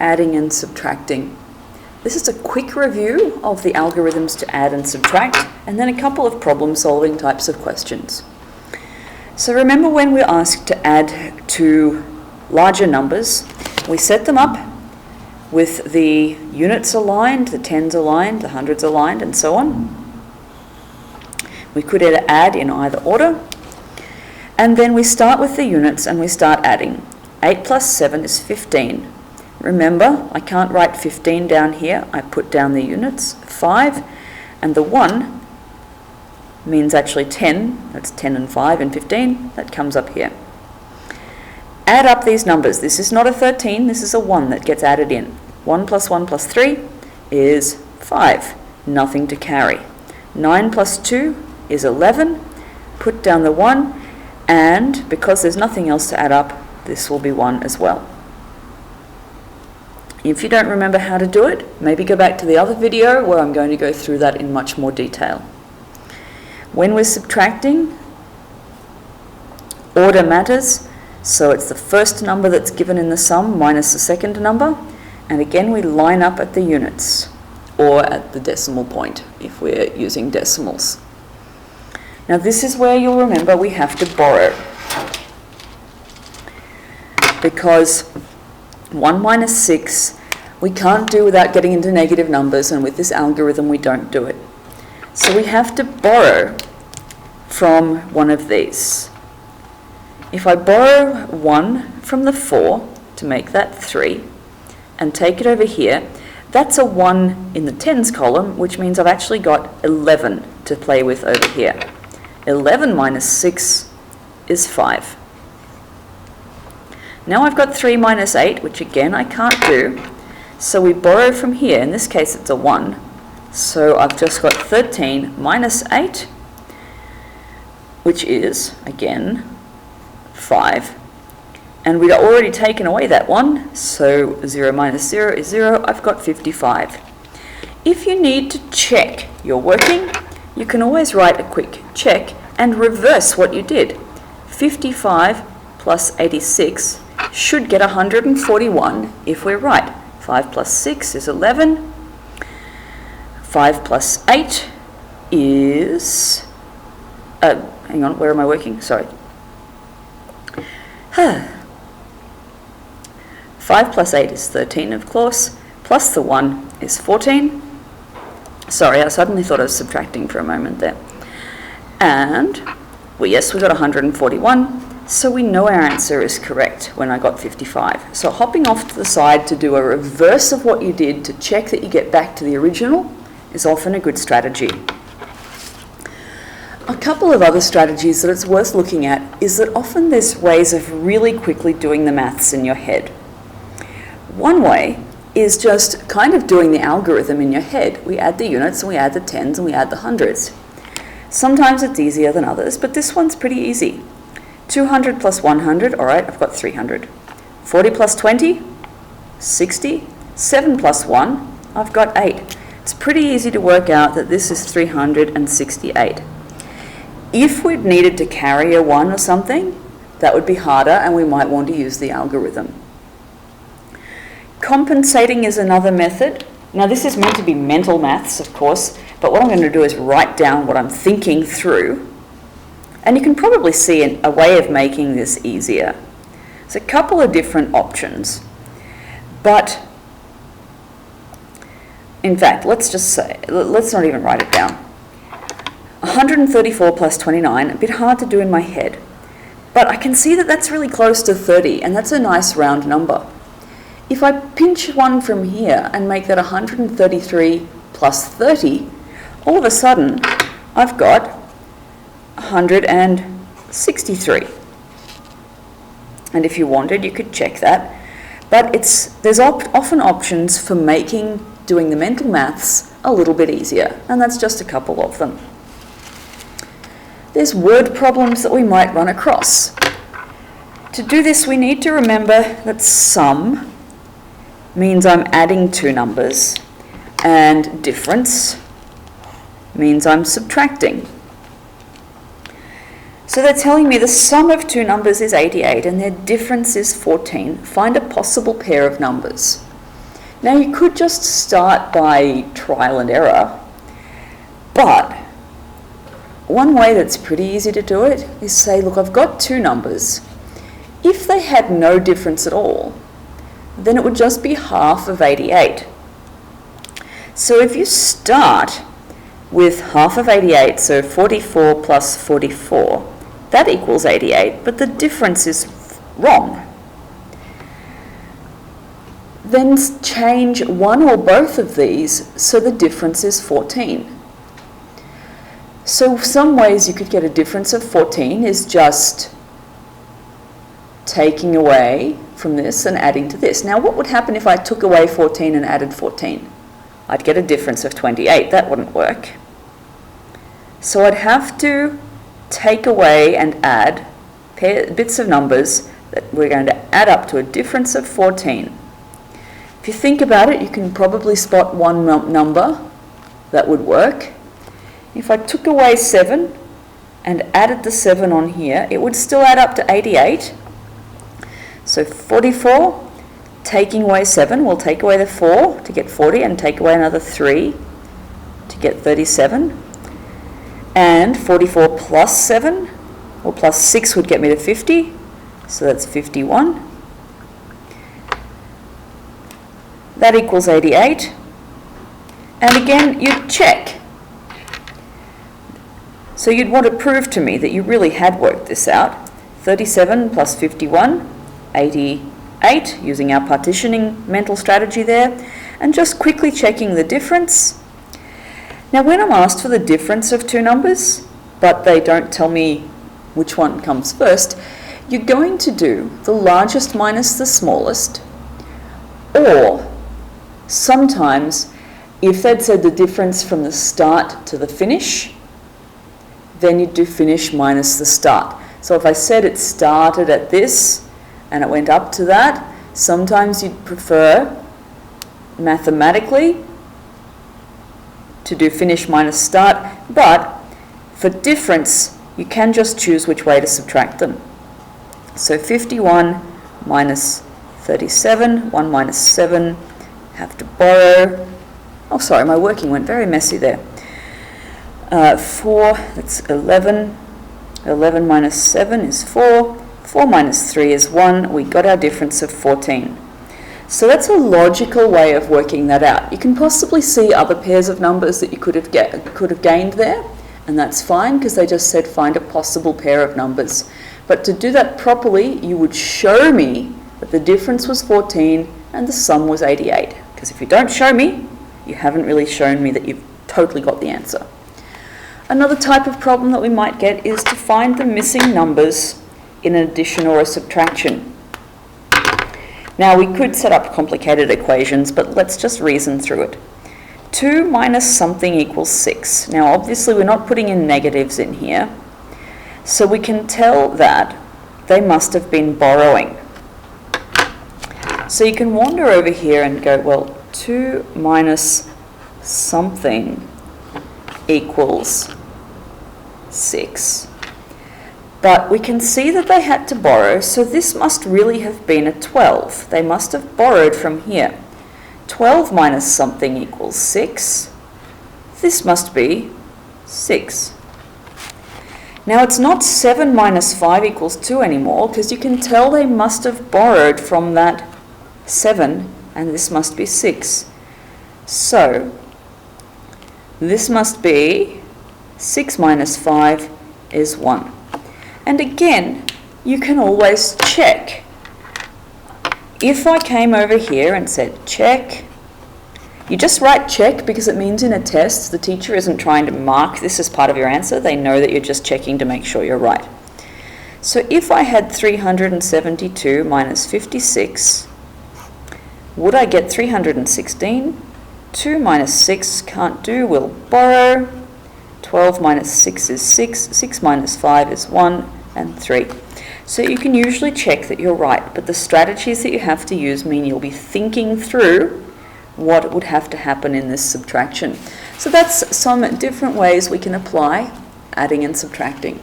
adding and subtracting. This is a quick review of the algorithms to add and subtract, and then a couple of problem-solving types of questions. So remember when we're asked to add two larger numbers, we set them up with the units aligned, the tens aligned, the hundreds aligned, and so on. We could add in either order. And then we start with the units and we start adding. 8 plus 7 is 15. Remember, I can't write 15 down here. I put down the units, 5, and the 1 means actually 10. That's 10 and 5 and 15. That comes up here. Add up these numbers. This is not a 13, this is a 1 that gets added in. 1 plus 1 plus 3 is 5. Nothing to carry. 9 plus 2 is 11. Put down the 1, and because there's nothing else to add up, this will be 1 as well. If you don't remember how to do it, maybe go back to the other video where I'm going to go through that in much more detail. When we're subtracting, order matters, so it's the first number that's given in the sum minus the second number, and again we line up at the units, or at the decimal point if we're using decimals. Now this is where you'll remember we have to borrow, because 1 minus 6 we can't do without getting into negative numbers, and with this algorithm we don't do it. So we have to borrow from one of these. If I borrow 1 from the 4 to make that 3 and take it over here, that's a 1 in the tens column, which means I've actually got 11 to play with over here. 11 minus 6 is 5. Now I've got 3 minus 8, which again I can't do. So we borrow from here. In this case it's a 1. So I've just got 13 minus 8, which is, again, 5. And we'd already taken away that 1, so 0 minus 0 is 0. I've got 55. If you need to check you're working, you can always write a quick check and reverse what you did. 55 plus 86 should get 141 if we're right. 5 plus 6 is 11. 5 plus 8 is... hang on, where am I working? Sorry. 5 plus 8 is 13, of course, plus the 1 is 14. Sorry, I suddenly thought I was subtracting for a moment there. And, well, yes, we got 141, so we know our answer is correct when I got 55. So hopping off to the side to do a reverse of what you did to check that you get back to the original is often a good strategy. A couple of other strategies that it's worth looking at is that often there's ways of really quickly doing the maths in your head. One way is just kind of doing the algorithm in your head. We add the units, and we add the tens, and we add the hundreds. Sometimes it's easier than others, but this one's pretty easy. 200 plus 100, all right, I've got 300. 40 plus 20, 60. 7 plus 1, I've got 8. It's pretty easy to work out that this is 368. If we'd needed to carry a 1 or something, that would be harder and we might want to use the algorithm. Compensating is another method. Now this is meant to be mental maths, of course, but what I'm going to do is write down what I'm thinking through. And you can probably see a way of making this easier. There's a couple of different options. But, in fact, let's just say, let's not even write it down. 134 plus 29, a bit hard to do in my head. But I can see that that's really close to 30, and that's a nice round number. If I pinch 1 from here and make that 133 plus 30, all of a sudden I've got 163. And if you wanted, you could check that. But there's often options for doing the mental maths a little bit easier, and that's just a couple of them. There's word problems that we might run across. To do this, we need to remember that sum means I'm adding two numbers, and difference means I'm subtracting. So they're telling me the sum of two numbers is 88 and their difference is 14. Find a possible pair of numbers. Now you could just start by trial and error, but one way that's pretty easy to do it is say, look, I've got two numbers. If they had no difference at all, then it would just be half of 88. So if you start with half of 88, so 44 plus 44, that equals 88, but the difference is wrong. Then change one or both of these so the difference is 14. So some ways you could get a difference of 14 is just taking away from this and adding to this. Now what would happen if I took away 14 and added 14? I'd get a difference of 28. That wouldn't work. So I'd have to take away and add bits of numbers that we're going to add up to a difference of 14. If you think about it, you can probably spot one number that would work. If I took away 7 and added the 7 on here, it would still add up to 88. So 44, taking away 7, we'll take away the 4 to get 40 and take away another 3 to get 37. And 44 plus 7, or plus 6 would get me to 50, so that's 51. That equals 88. And again, you check. So you'd want to prove to me that you really had worked this out. 37 plus 51, 88, using our partitioning mental strategy there, and just quickly checking the difference. Now when I'm asked for the difference of two numbers, but they don't tell me which one comes first, you're going to do the largest minus the smallest, or sometimes if they'd said the difference from the start to the finish, then you'd do finish minus the start. So if I said it started at this and it went up to that, sometimes you'd prefer mathematically to do finish minus start, but for difference you can just choose which way to subtract them. So 51 minus 37, 1 minus 7, have to borrow, oh sorry, my working went very messy there. 4, that's 11, 11 minus 7 is 4, 4 minus 3 is 1, we got our difference of 14. So that's a logical way of working that out. You can possibly see other pairs of numbers that you could have gained there, and that's fine because they just said find a possible pair of numbers. But to do that properly, you would show me that the difference was 14 and the sum was 88. Because if you don't show me, you haven't really shown me that you've totally got the answer. Another type of problem that we might get is to find the missing numbers in an addition or a subtraction. Now we could set up complicated equations, but let's just reason through it. 2 minus something equals 6. Now obviously we're not putting in negatives in here, so we can tell that they must have been borrowing. So you can wander over here and go, well, 2 minus something equals 6. But we can see that they had to borrow, so this must really have been a 12. They must have borrowed from here. 12 minus something equals 6. This must be 6. Now it's not 7 minus 5 equals 2 anymore, because you can tell they must have borrowed from that 7, and this must be 6. So this must be 6 minus 5 is 1. And again, you can always check. If I came over here and said check, you just write check because it means in a test the teacher isn't trying to mark this as part of your answer. They know that you're just checking to make sure you're right. So if I had 372 minus 56, would I get 316? 2 minus 6 can't do, we'll borrow. 12 minus 6 is 6, 6 minus 5 is 1, and 3. So you can usually check that you're right, but the strategies that you have to use mean you'll be thinking through what would have to happen in this subtraction. So that's some different ways we can apply adding and subtracting.